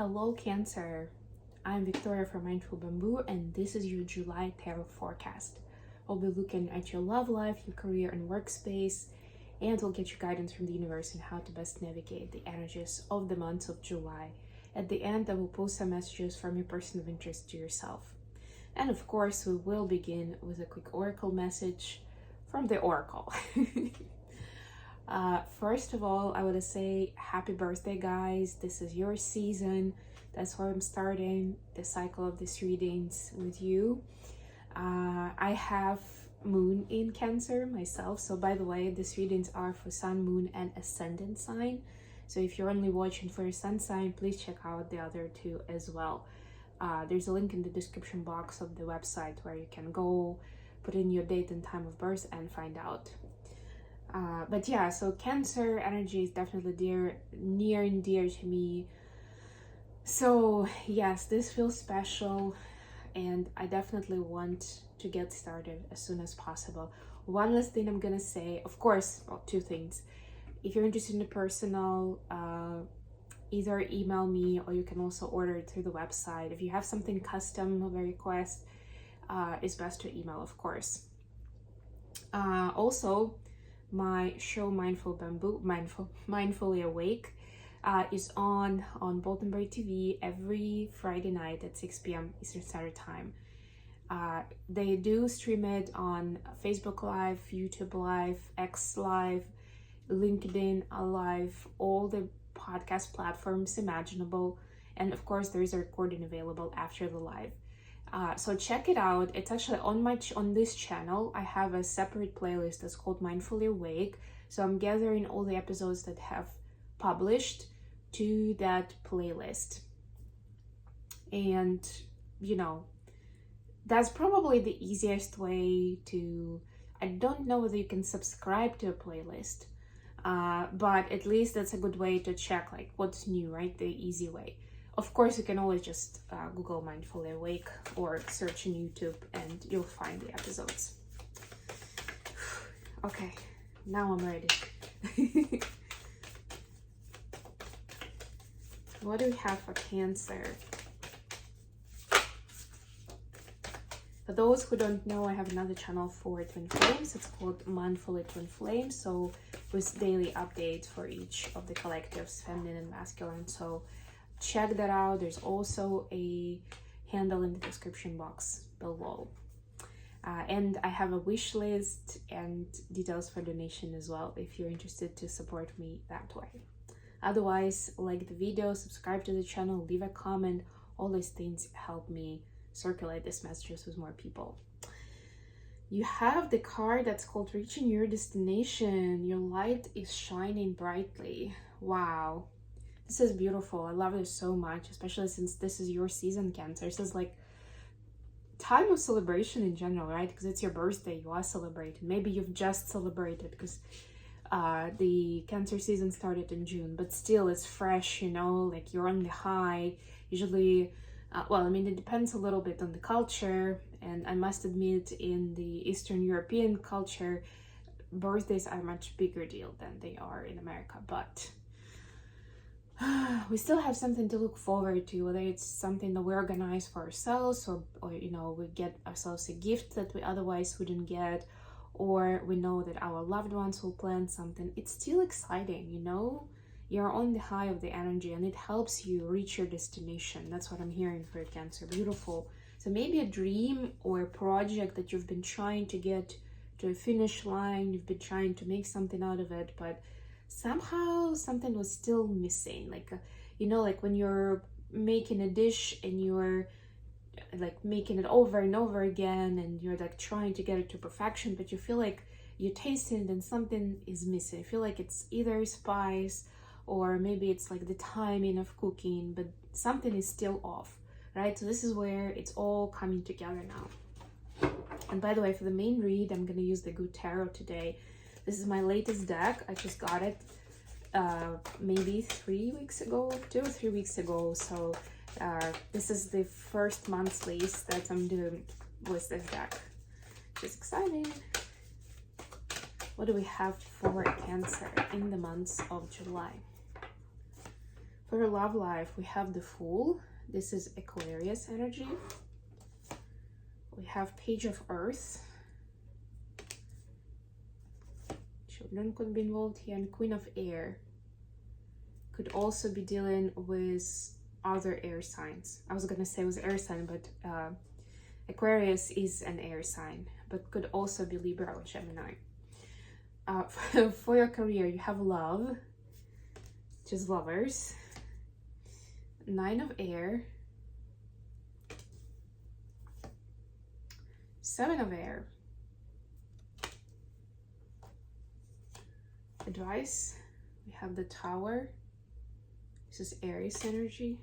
Hello Cancer, I'm Victoria from Mindful Bamboo and this is your July Tarot Forecast. We'll be looking at your love life, your career and workspace, and we'll get you guidance from the universe on how to best navigate the energies of the month of July. At the end, I will post some messages from your person of interest to yourself. And of course, we will begin with a quick oracle message from the oracle. First of all, I want to say happy birthday, guys. This is your season. That's why I'm starting the cycle of these readings with you. I have moon in Cancer myself. So by the way, these readings are for sun, moon, and ascendant sign. So if you're only watching for your sun sign, please check out the other two as well. There's a link in the description box of the website where you can go put in your date and time of birth and find out. But yeah, so Cancer energy is definitely near and dear to me. So yes, this feels special and I definitely want to get started as soon as possible. One last thing I'm gonna say, of course, well, two things. If you're interested in the personal, either email me or you can also order it through the website. If you have something custom of a request, it's best to email, of course. Also, my show Mindfully Awake is on Boltonbury TV every Friday night at 6 p.m. Eastern Standard Time. They do stream it on Facebook Live, YouTube Live, X Live, LinkedIn Live, all the podcast platforms imaginable, and of course there is a recording available after the live. So check it out. It's actually on this channel. I have a separate playlist that's called Mindfully Awake. So I'm gathering all the episodes that have published to that playlist. And you know, that's probably the easiest way to, I don't know whether you can subscribe to a playlist, but at least that's a good way to check like what's new, right? The easy way. Of course, you can always just Google Mindfully Awake or search on YouTube and you'll find the episodes. Okay, now I'm ready. What do we have for Cancer? For those who don't know, I have another channel for Twin Flames. It's called Mindfully Twin Flames. So with daily updates for each of the collectives, feminine and masculine. So check that out. There's also a handle in the description box below. And I have a wish list and details for donation as well if you're interested to support me that way. Otherwise, like the video, subscribe to the channel, leave a comment. All these things help me circulate these messages with more people. You have the card that's called Reaching Your Destination. Your light is shining brightly. Wow. This is beautiful. I love this so much, especially since this is your season, Cancer. This is like time of celebration in general, right? Because it's your birthday, you are celebrating. Maybe you've just celebrated because the Cancer season started in June, but still it's fresh, you know, like you're on the high. Usually, well, I mean, it depends a little bit on the culture, and I must admit in the Eastern European culture, birthdays are a much bigger deal than they are in America, but we still have something to look forward to, whether it's something that we organize for ourselves or you know, we get ourselves a gift that we otherwise wouldn't get, or we know that our loved ones will plan something. It's still exciting, you know? You're on the high of the energy and it helps you reach your destination. That's what I'm hearing for Cancer. Beautiful. So maybe a dream or a project that you've been trying to get to a finish line, you've been trying to make something out of it, but somehow something was still missing. Like, you know, like when you're making a dish and you're like making it over and over again and you're like trying to get it to perfection, but you feel like you're tasting it and something is missing. I feel like it's either spice or maybe it's like the timing of cooking, but something is still off, right? So this is where it's all coming together now. And by the way, for the main read, I'm going to use the Good Tarot today. This is my latest deck. I just got it maybe 2 or 3 weeks ago. So this is the first monthly that I'm doing with this deck, which is exciting. What do we have for Cancer in the months of July? For your love life, we have the Fool. This is Aquarius energy. We have Page of Earth. Children could be involved here. And Queen of Air. Could also be dealing with other air signs. I was gonna say it was air sign, but Aquarius is an air sign, but could also be Libra or Gemini. For your career, you have Love, which is Lovers. 9 of Air. 7 of Air. Advice, we have the Tower. This is Aries energy.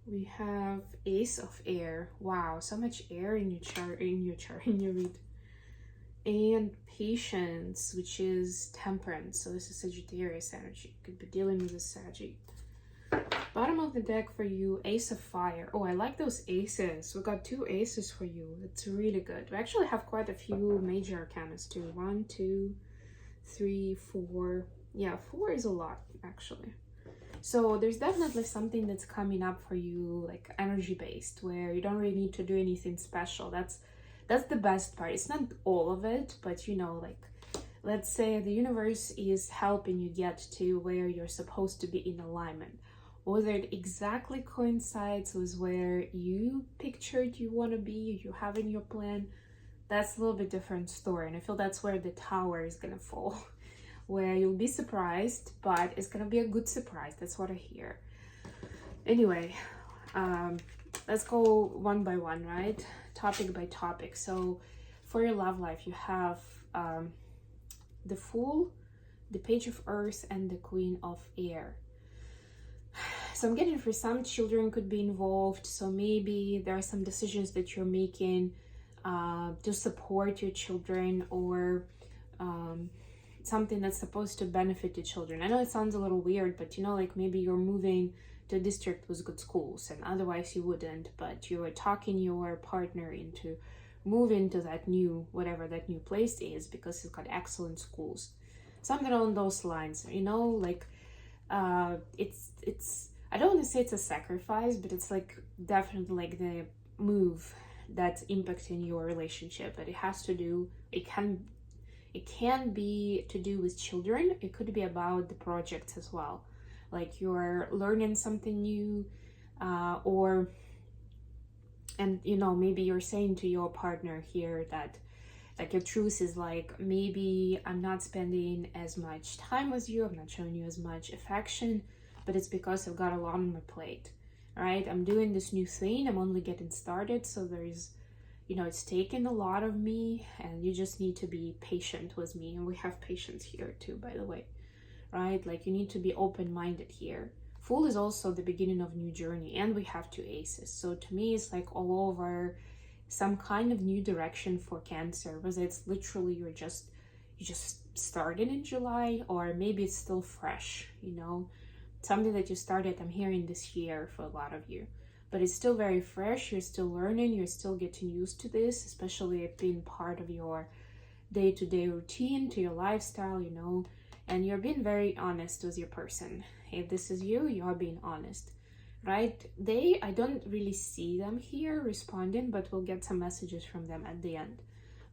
We have Ace of Air. Wow, so much air in your read. And Patience, which is Temperance. So this is Sagittarius energy. Could be dealing with a Sagittarius. Bottom of the deck for you, Ace of Fire. Oh, I like those aces. We got 2 aces for you. That's really good. We actually have quite a few major arcanas too. 1, 2, 3, 4. Yeah, 4 is a lot actually. So there's definitely something that's coming up for you, like energy based, where you don't really need to do anything special. That's the best part. It's not all of it, but you know, like, let's say the universe is helping you get to where you're supposed to be in alignment. Whether it exactly coincides with where you pictured you want to be, you have in your plan, that's a little bit different story. And I feel that's where the Tower is gonna fall, where you'll be surprised, but it's gonna be a good surprise. That's what I hear. Anyway, let's go one by one, right? Topic by topic. So for your love life, you have the Fool, the Page of Earth, and the Queen of Air. So I'm getting for some children could be involved. So maybe there are some decisions that you're making to support your children, or something that's supposed to benefit the children. I know it sounds a little weird, but you know, like maybe you're moving to a district with good schools and otherwise you wouldn't, but you are talking your partner into moving to that new, whatever that new place is, because it's got excellent schools. Something along those lines, you know, like it's I don't want to say it's a sacrifice, but it's like definitely like the move that's impacting your relationship. But it has to do, it can be to do with children. It could be about the projects as well, like you're learning something new, and you know, maybe you're saying to your partner here that like your truth is like, maybe I'm not spending as much time with you, I'm not showing you as much affection, but it's because I've got a lot on my plate, right? I'm doing this new thing, I'm only getting started, so there's, you know, it's taken a lot of me, and you just need to be patient with me. And we have patience here too, by the way, right? Like you need to be open-minded here. Fool is also the beginning of new journey, and we have 2 aces. So to me, it's like all over some kind of new direction for Cancer, whether it's literally you just started in July, or maybe it's still fresh, you know, something that you started, I'm hearing this year for a lot of you, but it's still very fresh. You're still learning, you're still getting used to this, especially it being part of your day-to-day routine, to your lifestyle, you know, and you're being very honest with your person. If this is you, you are being honest, right? I don't really see them here responding, but we'll get some messages from them at the end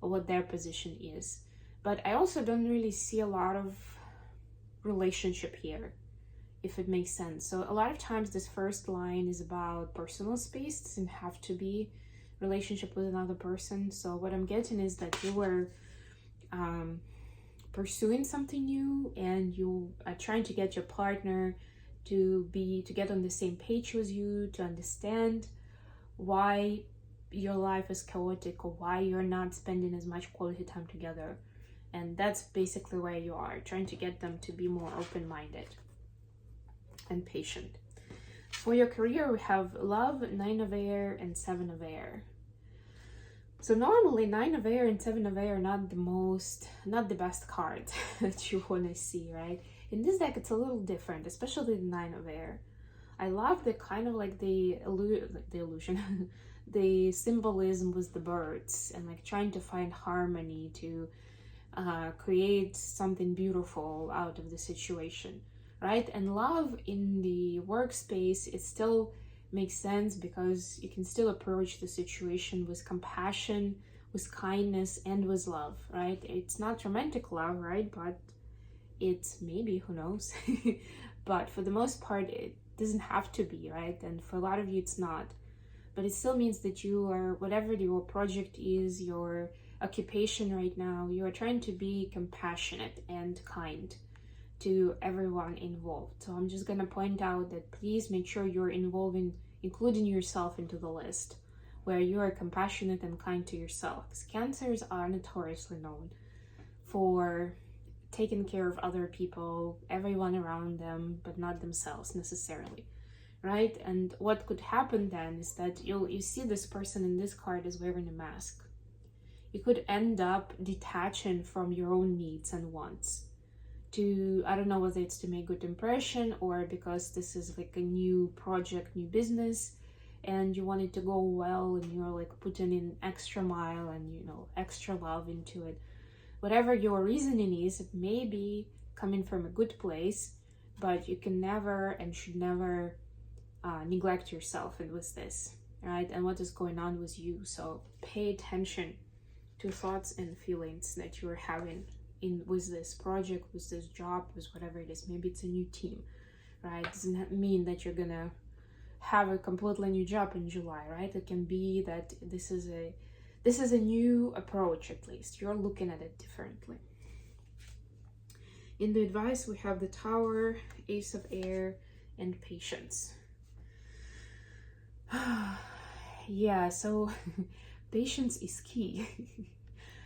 of what their position is. But I also don't really see a lot of relationship here, if it makes sense. So a lot of times this first line is about personal space. It doesn't have to be relationship with another person. So what I'm getting is that you were pursuing something new, and you are trying to get your partner to get on the same page with you, to understand why your life is chaotic or why you're not spending as much quality time together. And that's basically where you are, trying to get them to be more open-minded and patient. For your career, we have Love, 9 of Air, and 7 of Air. So normally 9 of Air and 7 of Air are not the best cards that you want to see, right? In this deck, it's a little different, especially the 9 of Air. I love the kind of like the illusion, the symbolism with the birds, and like trying to find harmony to create something beautiful out of the situation, right? And love in the workspace, it still makes sense because you can still approach the situation with compassion, with kindness, and with love, right? It's not romantic love, right? But it's maybe, who knows? But for the most part, it doesn't have to be, right? And for a lot of you, it's not. But it still means that you are, whatever your project is, your occupation right now, you are trying to be compassionate and kind to everyone involved. So I'm just gonna point out that please make sure you're including yourself into the list, where you are compassionate and kind to yourself. Because cancers are notoriously known for taking care of other people, everyone around them, but not themselves necessarily, right? And what could happen then is that you see this person in this card is wearing a mask. You could end up detaching from your own needs and wants to, I don't know whether it's to make good impression or because this is like a new project, new business, and you want it to go well and you're like putting in extra mile and, you know, extra love into it. Whatever your reasoning is, it may be coming from a good place, but you can never and should never neglect yourself with this, right? And what is going on with you. So pay attention to thoughts and feelings that you're having with this project, with this job, with whatever it is. Maybe it's a new team, right? It doesn't mean that you're gonna have a completely new job in July, right? It can be that this is a new approach. At least you're looking at it differently. In the advice, we have the Tower, Ace of Air, and Patience. Yeah, so patience is key.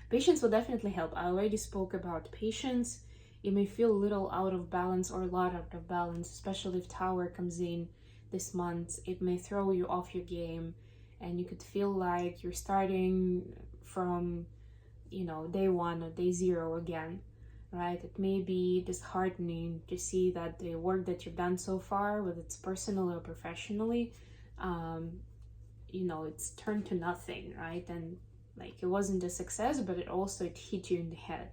Patience will definitely help. I already spoke about patience. You may feel a little out of balance or a lot out of balance, especially if Tower comes in this month. It may throw you off your game and you could feel like you're starting from, you know, day one or day zero again, right? It may be disheartening to see that the work that you've done so far, whether it's personally or professionally, you know, it's turned to nothing, right? And like it wasn't a success, but it hit you in the head.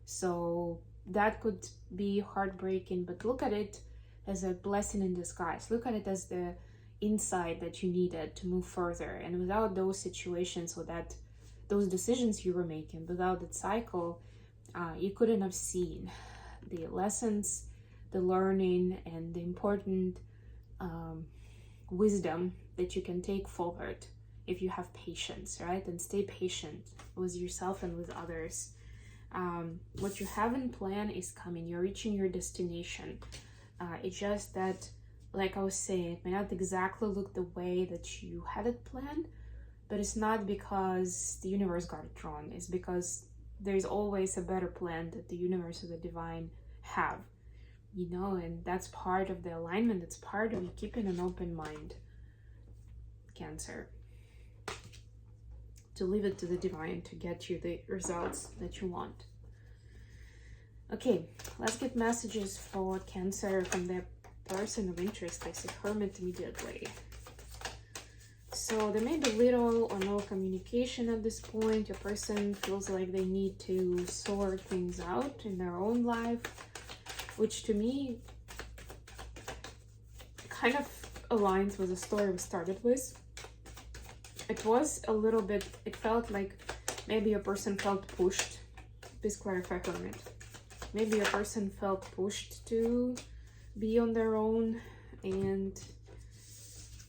So that could be heartbreaking, but look at it as a blessing in disguise. Look at it as the insight that you needed to move further. And without those situations or those decisions you were making, without that cycle, you couldn't have seen the lessons, the learning, and the important wisdom that you can take forward if you have patience, right? And stay patient with yourself and with others. What you haven't planned is coming. You're reaching your destination. It's just that, like I was saying, it may not exactly look the way that you had it planned, but it's not because the universe got it wrong. It's because there's always a better plan that the universe or the divine have, you know, and that's part of the alignment. It's part of you keeping an open mind, Cancer, to leave it to the divine to get you the results that you want. Okay, let's get messages for Cancer from their person of interest. I see Hermit immediately. So there may be little or no communication at this point. Your person feels like they need to sort things out in their own life, which to me kind of aligns with the story we started with. It was a little bit, it felt like maybe a person felt pushed. Please clarify, Hermit. Maybe a person felt pushed to be on their own and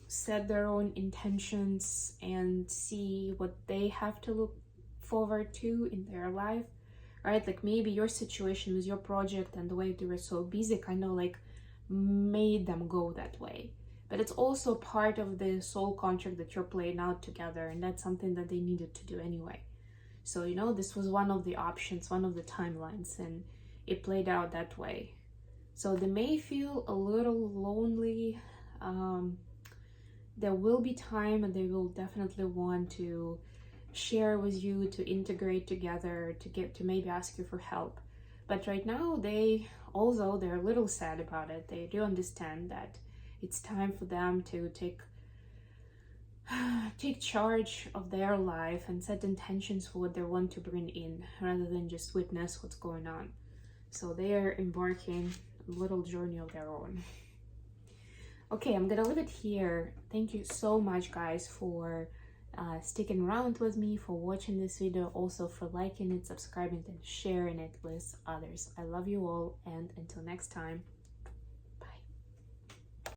set their own intentions and see what they have to look forward to in their life, right? Like maybe your situation with your project and the way they were so busy kind of like made them go that way. But it's also part of the soul contract that you're playing out together, and that's something that they needed to do anyway. So, you know, this was one of the options, one of the timelines, and it played out that way. So they may feel a little lonely. There will be time and they will definitely want to share with you, to integrate together, to maybe ask you for help. But right now, although they're a little sad about it, they do understand that it's time for them to take charge of their life and set intentions for what they want to bring in, rather than just witness what's going on. So they are embarking little journey of their own. Okay, I'm gonna leave it here. Thank you so much, guys, for sticking around with me, for watching this video, also for liking it, subscribing, and sharing it with others. I love you all, and until next time.